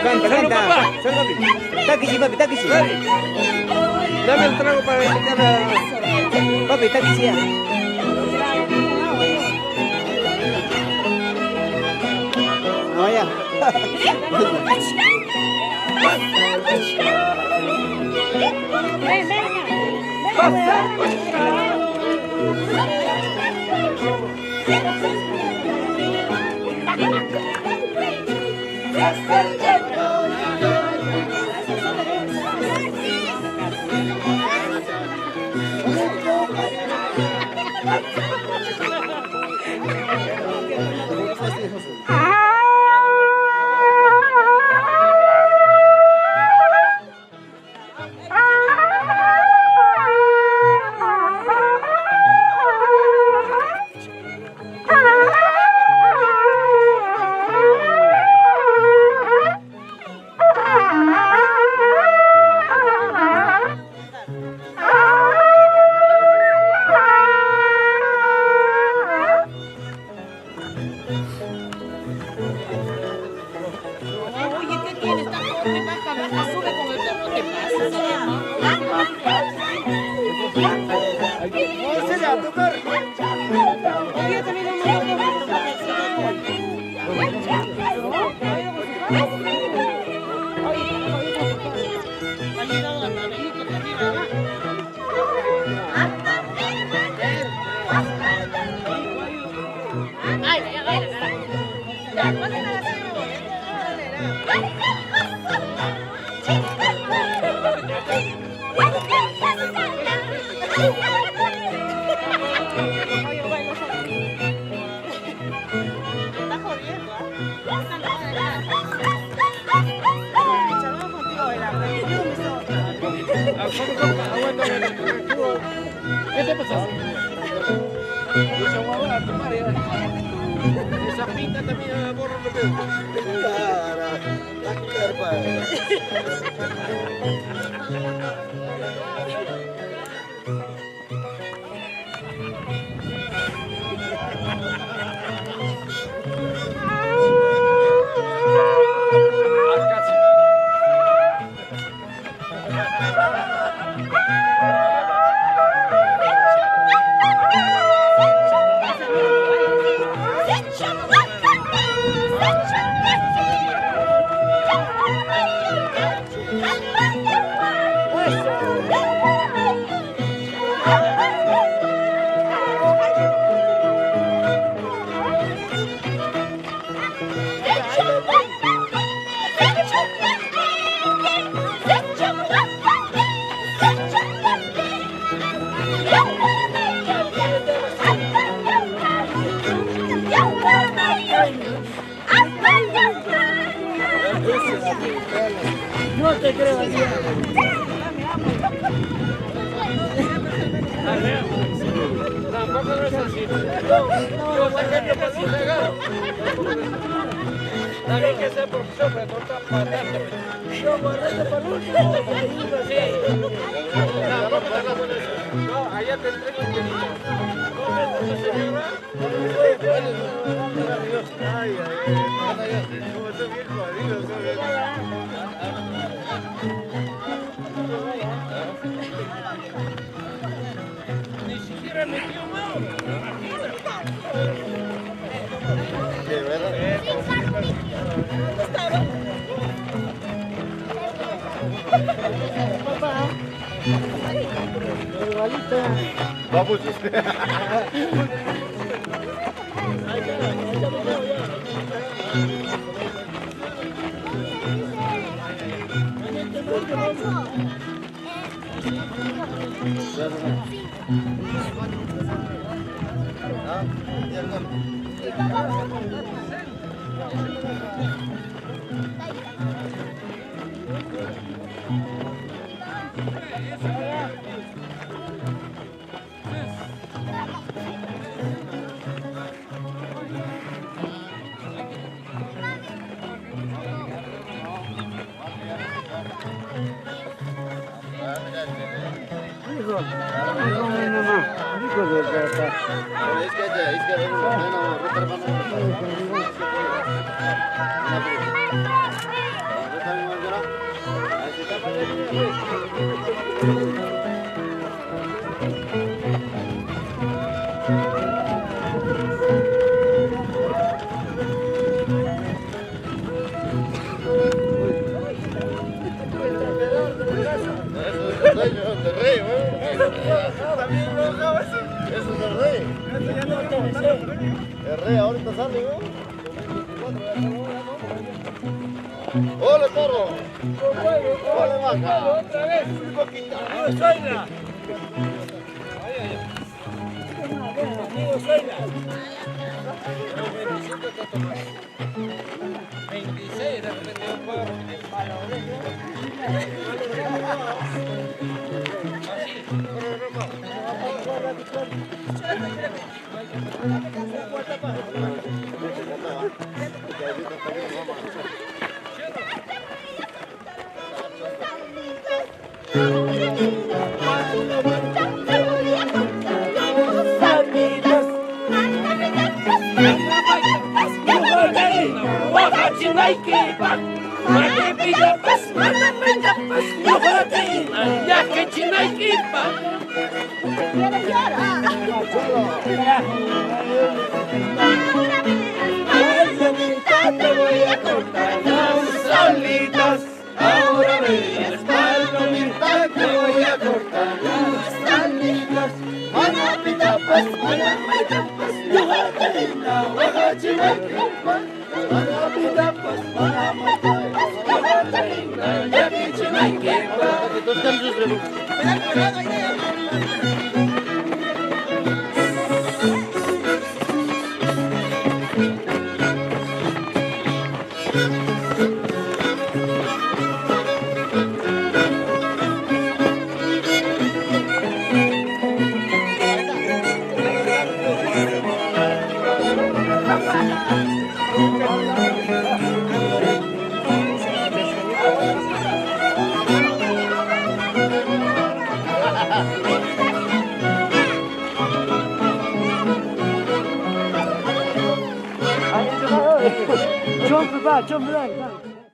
Canta, canta. Sal, papi. Taquisi, papi, taquisi. Dame el trago para invitar a... Papi, taquisi ya. No, ya. Oye, ¿qué tienes? Baja, baja, sube con el perro, ¿qué ¿Qué te pasa? Esa guagua a tomar ya. Esa pinta también borra los dedos. Cara, la carpa. No te creo, Daniel. Tampoco no es así. Yo saqué que pasó regalo. También que sea profesor, pero no está patando. Yo guardé para el último. Sí. Tampoco te hagas con eso. No, allá te entrego un llenito. ¿Cómo es esta señora? Maravilloso. Ay, ay, ay. Como soy bien jodido, soy bien. Ni siquiera me dio mano. ¿De verdad? Papá. Igualito. Vamos. Hijo. El rey ahorita sale, ¿no? ¡Ole, toro! ¡Ole, vaca! ¡Otra vez! Amigo Zoila. 26 de repente un poco. Solitas, ahora ves, palomita, te voy a cortar las alitas. Manapita, pues, manapita, pues, llévate en la hoja, chimaquimpa. Manapita, pues, manapita, pues, llévate en la hoja, chimaquimpa. Jump back, jump back.